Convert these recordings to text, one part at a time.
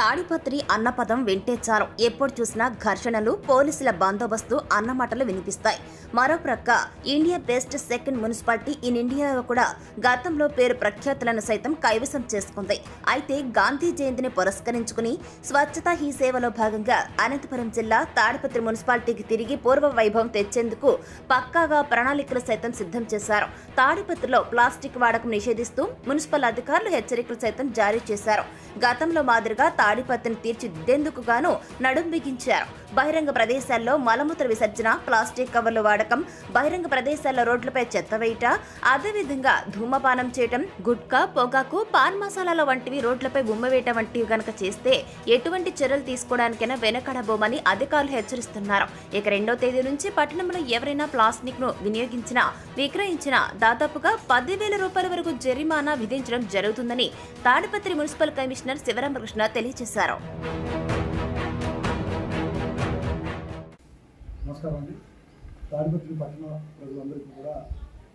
తాడిపత్రి అన్న పదం వింటే చాలు ఎప్పుడు చూసినా ఘర్షణలు, పోలీసుల బందోబస్తు అన్నమాటలు వినిపిస్తాయి. మరో ప్రక్క India best second municipality in ఇండియాగా కూడా గతంలో పేరు ప్రఖ్యాతులను సైతం కైవసం చేసుకుంది. అయితే గాంధీ జయంతిని పురస్కరించుకుని స్వచ్ఛతా హీ సేవలో భాగంగా అనంతపురం జిల్లా తాడిపత్రి మున్సిపాలిటీకి తిరిగి పూర్వ వైభవం తెచ్చేందుకు పక్కాగా ప్రణాళికలు సైతం సిద్ధం చేశారు. తాడిపత్రిలో ప్లాస్టిక్ వాడకం నిషేధిస్తూ మున్సిపల్ అధికారులు హెచ్చరికలు సైతం జారీ చేశారు. గతంలో మాదిరిగా తాడిపత్రిని తీర్చిదిద్దేందుకు గాను నడుం బిగించారు. బహిరంగ ప్రదేశాల్లో మలమూత్ర విసర్జన, ప్లాస్టిక్ కవర్ల వాడకం, బహిరంగ ప్రదేశాల్లో రోడ్లపై చెత్త వేయట, అదేవిధంగా ధూమపానం చేయటం, గుట్కా, పొగాకు, పాన్ మసాలాల వంటివి రోడ్లపై ఉమ్మవేయటం వంటివి గనక చేస్తే ఎటువంటి చర్యలు తీసుకోవడానికైనా వెనకడబోమని అధికారులు హెచ్చరిస్తున్నారు. ఇక 2వ తేదీ నుంచి పట్టణంలో ఎవరైనా ప్లాస్టిక్ ను వినియోగించినా, విక్రయించినా దాదాపుగా 10,000 రూపాయల వరకు జరిమానా విధించడం జరుగుతుందని తాడిపత్రి మున్సిపల్ కమిషనర్ శివరామకృష్ణ తెలియజేశారు. నమస్కారం అండి. తాడిపత్రి పట్టణ ప్రజలందరికీ కూడా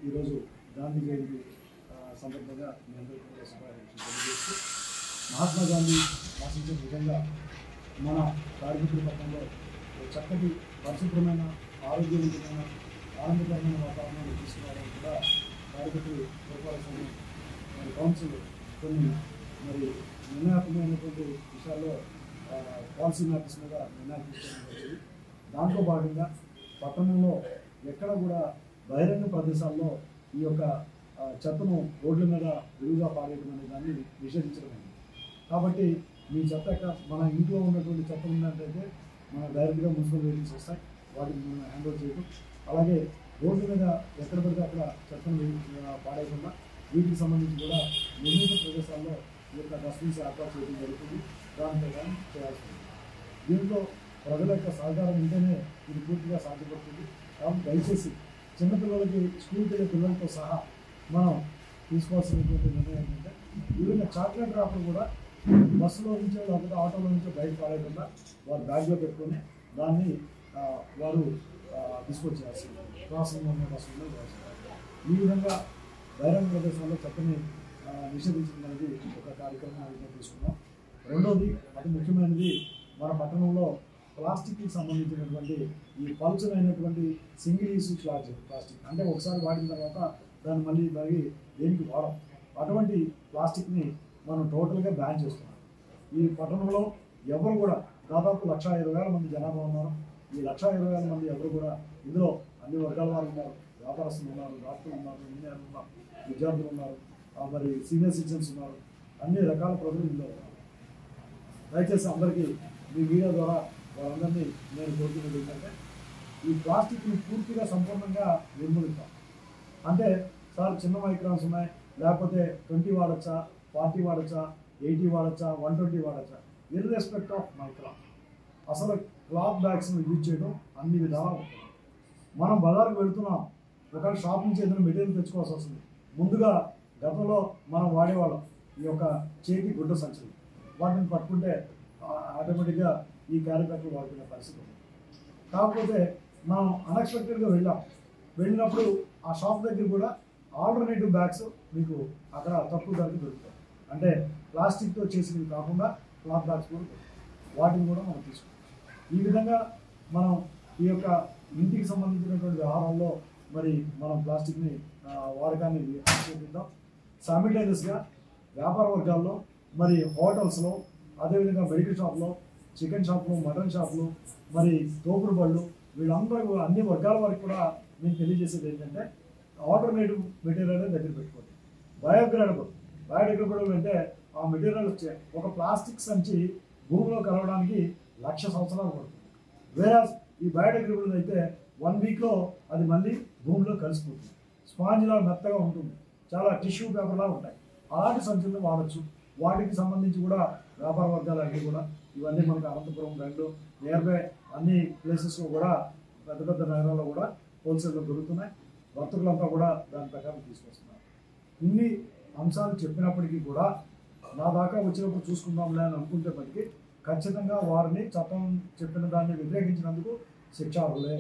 ఈరోజు గాంధీ జయంతి సందర్భంగా మీ అందరికీ కూడా శుభాకాంక్షలు తెలియజేస్తూ, మహాత్మా గాంధీ ఆశించిన విధంగా మన తాడిపత్రి పట్టణంలో చక్కటి పరిశుభ్రమైన, ఆరోగ్యవంతమైన, ఆనందకరమైన వాతావరణాన్ని తీసుకురావడానికి కూడా తాడిపత్రి పురపాలక కౌన్సిల్ కొన్ని నిర్ణయాత్మకమైనటువంటి విషయాల్లో పాలసీ మ్యాటర్స్ మీద నిర్ణయాలు తీసుకోవడం జరిగింది. దాంట్లో భాగంగా పట్టణంలో ఎక్కడ కూడా బహిరంగ ప్రదేశాల్లో ఈ యొక్క చెత్తను రోడ్ల మీద విరివిగా పారేయడం అనే దాన్ని నిషేధించడమైంది. కాబట్టి మీ చెత్త మన ఇంట్లో ఉన్నటువంటి చెత్త ఉన్నట్టయితే మన డైరెక్ట్గా మున్సిపల్ వెహికల్స్ వస్తాయి, వాటిని మనం హ్యాండ్ ఓవర్ చేయడం. అలాగే రోడ్ల మీద ఎక్కడ పడితే అక్కడ చెత్తను పాడేయకుండా వీటికి సంబంధించి కూడా నిర్ణీత ప్రదేశాల్లో ఈ యొక్క డస్ట్బిన్స్ ఏర్పాటు చేయడం జరుగుతుంది. దాని ప్రకారం చేయాల్సి ఉంది. దీంట్లో ప్రజల యొక్క సహకారం ఉంటేనే ఇది పూర్తిగా సాధ్యపడుతుంది. కాబట్టి దయచేసి చిన్నపిల్లలకి స్కూల్కి వెళ్ళే పిల్లలతో సహా మనం తీసుకోవాల్సినటువంటి నిర్ణయం ఏంటంటే, ఈవెన్ చాక్లెట్ డ్రాప్లు కూడా బస్సులో నుంచో లేకపోతే ఆటోలో నుంచో బయట పాడేయకుండా వారు బ్యాగ్లో పెట్టుకొని దాన్ని వారు డిస్పోజ్ చేయాల్సింది. క్రాసింగ్ ఉన్న బస్సులో ఈ విధంగా బహిరంగ ప్రదేశాల్లో చెత్తని నిషేధించడం అనేది ఒక కార్యక్రమం తీసుకున్నాం. రెండోది, అతి ముఖ్యమైనది, మన పట్టణంలో ప్లాస్టిక్కి సంబంధించినటువంటి ఈ పలుచనైనటువంటి సింగిల్ యూజ్ ప్లాస్టిక్, అంటే ఒకసారి వాడిన తర్వాత దాన్ని మళ్ళీ దాగి దేనికి వాడం, అటువంటి ప్లాస్టిక్ని మనం టోటల్గా బ్యాన్ చేస్తున్నాం. ఈ పట్టణంలో ఎవరు కూడా దాదాపు 120,000 మంది జనాభా ఉన్నారు. ఈ 120,000 మంది ఎవరు కూడా ఇందులో అన్ని వర్గాల వారు ఉన్నారు. వ్యాపారస్తులు ఉన్నారు, డాక్టర్లు ఉన్నారు, ఇంజనీర్లు ఉన్నారు, విద్యార్థులు ఉన్నారు, మరి సీనియర్ సిటిజన్స్ ఉన్నారు, అన్ని రకాల ప్రజలు ఇందులో ఉన్నారు. దయచేసి అందరికీ మీ మీడియా ద్వారా వాళ్ళందరినీ నేను కోరుకునేది ఏంటంటే, ఈ ప్లాస్టిక్ని పూర్తిగా సంపూర్ణంగా నిర్మూలిద్దాం. అంటే సార్ చిన్న మైక్రాన్స్ ఉన్నాయి, లేకపోతే 20 వాడచ్చా, 40 వాడచ్చా, 80 వాడచ్చా, 120 వాడచ్చా, ఇర్రెస్పెక్ట్ ఆఫ్ మైక్రాన్. అసలు క్లాత్ బ్యాగ్స్ని యూజ్ చేయడం అన్ని విధాలా ఉంటుంది. మనం బజార్కి వెళుతున్నాం, ఒకవేళ షాప్ నుంచి ఏదైనా మెటీరియల్ తెచ్చుకోవాల్సి వస్తుంది. ముందుగా గతంలో మనం వాడేవాళ్ళం ఈ యొక్క చేతి గుడ్డ సంచులు, వాటిని పట్టుకుంటే ఆటోమేటిక్గా ఈ క్యారీ బ్యాగ్లు వాడుకునే పరిస్థితి ఉంది. కాకపోతే మనం అన్ఎక్స్పెక్టెడ్గా వెళ్ళినప్పుడు ఆ షాప్ దగ్గర కూడా ఆల్టర్నేటివ్ బ్యాగ్స్ మీకు అక్కడ తక్కువ ధరకు దొరుకుతాయి. అంటే ప్లాస్టిక్తో చేసినవి కాకుండా క్లాత్ బ్యాగ్స్ కూడా దొరుకుతాయి. వాటిని కూడా మనం తీసుకుంటాం. ఈ విధంగా మనం ఈ యొక్క ఇంటికి సంబంధించినటువంటి వ్యవహారాల్లో మరి మనం ప్లాస్టిక్ని వాడకాన్ని నిషేధిద్దాం. సైమిల్టేనియస్గా వ్యాపార వర్గాల్లో, మరి హోటల్స్లో, అదేవిధంగా మెడికల్ షాప్లో, చికెన్ షాపులు, మటన్ షాపులు, మరి తోపుడు బళ్ళు, వీళ్ళందరూ అన్ని వర్గాల వారికి కూడా నేను తెలియజేసేది ఏంటంటే, ఆల్టర్నేటివ్ మెటీరియల్ దగ్గర పెట్టుకోండి. బయోడిగ్రేడబుల్ అంటే ఆ మెటీరియల్ ఒక ప్లాస్టిక్ సంచి భూమిలో కలవడానికి 1,00,000 సంవత్సరాలు పడుతుంది. వేరే ఈ బయోడిగ్రేడబుల్ అయితే 1 వీక్లో అది మళ్ళీ భూమిలో కలిసిపోతుంది. స్పాంజ్లా మెత్తగా ఉంటుంది, చాలా టిష్యూ పేపర్లా ఉంటాయి. అలాంటి సంచులను వాడచ్చు. వాటికి సంబంధించి కూడా వ్యాపార వర్గాలు అన్నీ కూడా ఇవన్నీ మనకు అనంతపురం, బెంగళూరు, నియర్ బై అన్ని ప్లేసెస్లో కూడా పెద్ద పెద్ద నగరాల్లో కూడా హోల్సేల్లో దొరుకుతున్నాయి. వర్తకులంతా కూడా దాని ప్రకారం తీసుకొస్తున్నారు. ఇన్ని అంశాలు చెప్పినప్పటికీ కూడా నా దాకా వచ్చినప్పుడు చూసుకుందాంలే అని అనుకుంటేప్పటికీ ఖచ్చితంగా వారిని చట్టం చెప్పిన దాన్ని వ్యతిరేకించినందుకు శిక్షార్హులే.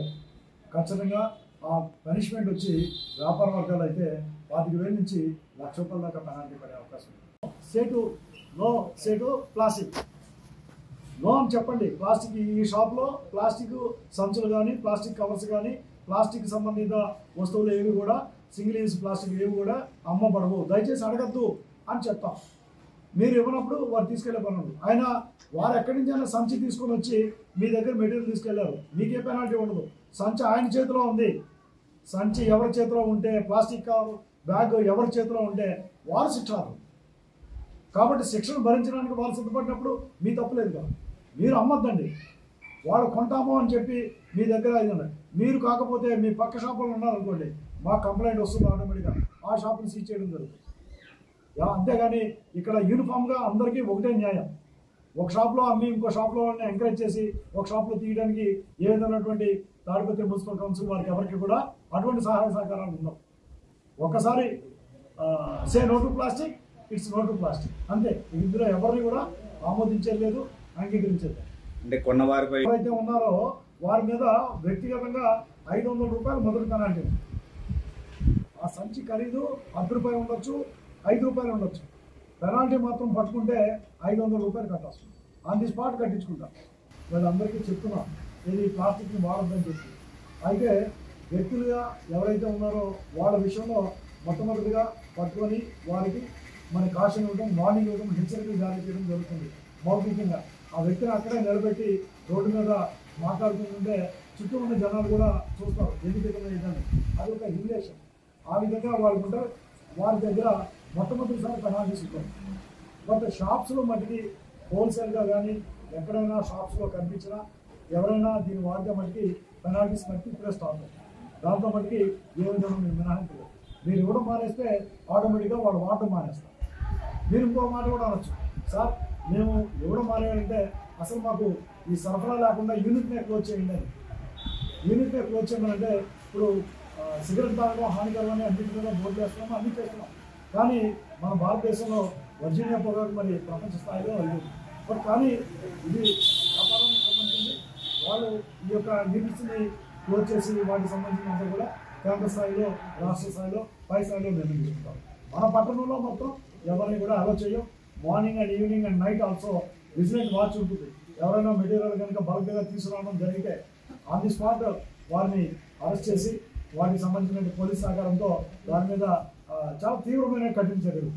ఖచ్చితంగా ఆ పనిష్మెంట్ వచ్చి వ్యాపార వర్గాలు అయితే 25,000 నుంచి 1,00,000 రూపాయల దాకా పెనాల్టీ పడే అవకాశం ఉంది. సేటు ప్లాస్టిక్ నో అని చెప్పండి. ప్లాస్టిక్ ఈ షాప్లో ప్లాస్టిక్ సంచులు కానీ, ప్లాస్టిక్ కవర్స్ కానీ, ప్లాస్టిక్ సంబంధిత వస్తువులు ఏవి కూడా, సింగిల్ యూజ్ ప్లాస్టిక్ ఏవి కూడా అమ్మబడవు, దయచేసి అడగద్దు అని చెప్తాం. మీరు ఇవ్వనప్పుడు వారు తీసుకెళ్లే పనులు. ఆయన వారు ఎక్కడి నుంచి అయినా సంచి తీసుకొని వచ్చి మీ దగ్గర మెటీరియల్ తీసుకెళ్లారు, మీకే పెనాల్టీ ఉండదు. సంచి ఆయన చేతిలో ఉంది. సంచి ఎవరి చేతిలో ఉంటే, ప్లాస్టిక్ కవర్ బ్యాగ్ ఎవరి చేతిలో ఉంటే వారు శిక్షారు. కాబట్టి శిక్షను భరించడానికి వాళ్ళు సిద్ధపడినప్పుడు మీ తప్పులేదు కదా. మీరు అమ్మద్దండి. వాళ్ళు కొంటాము అని చెప్పి మీ దగ్గర ఇది మీరు కాకపోతే మీ పక్క షాపులో ఉన్నారనుకోండి, మాకు కంప్లైంట్ వస్తుంది ఆటోమేటిక్గా, ఆ షాపుని సీజ్ చేయడం జరుగుతుంది. అంతేగాని ఇక్కడ యూనిఫామ్గా అందరికీ ఒకటే న్యాయం. ఒక షాప్లో అమ్మి ఇంకో షాప్లో ఎంకరేజ్ చేసి ఒక షాప్లో తీయడానికి ఏ విధమైనటువంటి తాడిపత్రి మున్సిపల్ కౌన్సిల్ వారికి ఎవరికి కూడా అటువంటి సహాయ సహకారాలు ఉండవు. ఒక్కసారి say no to plastic, it's no to plastic, అంతే. ఇందులో ఎవరిని కూడా ఆమోదించేది లేదు, అంగీకరించేది. అంటే కొన్నవారిపై ఎవరైతే ఉన్నారో వారి మీద వ్యక్తిగతంగా 500 రూపాయలు మొదటి పెనాల్టీ. ఆ సంచి ఖరీదు 10 రూపాయలు ఉండొచ్చు, 5 రూపాయలు ఉండొచ్చు. పెనాల్టీ మాత్రం పట్టుకుంటే 500 రూపాయలు కట్టాల్సి ఆన్ ది స్పాట్ కట్టించుకుంటాం. వీళ్ళందరికీ చెప్తున్నాం ఇది ప్లాస్టిక్ని వాడద్దని చెప్పి. అయితే వ్యక్తులుగా ఎవరైతే ఉన్నారో వాళ్ళ విషయంలో మొట్టమొదటిగా పట్టుకొని వారికి మన కాషన్ ఇవ్వడం, మార్నింగ్ ఇవ్వడం, హెచ్చరికలు జారీ చేయడం జరుగుతుంది. మౌఖికంగా ఆ వ్యక్తిని అక్కడే నిలబెట్టి రోడ్డు మీద మాట్లాడుతుంటే చుట్టూ ఉన్న జనాలు కూడా చూస్తారు ఎందుకు ఇదని. అది ఒక రిలేషన్. ఆ విధంగా వాళ్ళు ఉంటారు. వారి దగ్గర మొట్టమొదటిసారి పెనాల్టీస్ ఉంటాయి. బట్ షాప్స్లో మటుకి హోల్సేల్గా కానీ ఎక్కడైనా షాప్స్లో కనిపించినా ఎవరైనా దీన్ని వాడితే మటుకి పెనాల్టీస్ మటుకి ఇప్పుడే స్టార్ట్ అవుతాయి. దాంతో మటుకి ఏ విధంగా మీరు మినహాయింపు మీరు ఇవ్వడం మానేస్తే ఆటోమేటిక్గా వాళ్ళు వాడటం మానేస్తారు. మీరు ఇంకో మాట కూడా అనొచ్చు, సార్ మేము ఇవ్వడం మానేయాలంటే అసలు మాకు ఈ సరఫరా లేకుండా యూనిట్నే క్లోజ్ చేయండి అని. యూనిట్నే క్లోజ్ చేయడం అంటే ఇప్పుడు సిగరెట్ తాగడం హానికరమని అన్నింటి మీద బోర్డు వేస్తున్నాము, అన్ని చేస్తున్నాం. కానీ మన భారతదేశంలో వర్జీనియా పొగాకు మరి ప్రపంచ స్థాయిలో అయ్యింది. బట్ కానీ ఇది వ్యాపారానికి సంబంధించింది. వాళ్ళు ఈ యొక్క యూనిట్స్ని క్లోజ్ చేసి వాటికి సంబంధించినంత కూడా కేంద్ర స్థాయిలో, రాష్ట్ర స్థాయిలో, పై స్థాయిలో నిర్ణయం తీసుకుంటారు. మన పట్టణంలో మొత్తం ఎవరిని కూడా అలో చేయం. Morning and evening and night also vigilant watch ఉంటుంది. ఎవరైనా మెటీరియల్ కనుక బల్క్గా తీసుకురావడం జరిగితే ఆన్ ది స్పాట్ వారిని అరెస్ట్ చేసి వాటికి సంబంధించిన పోలీస్ సహకారంతో దాని మీద చాలా తీవ్రమైన కఠిన చర్యలు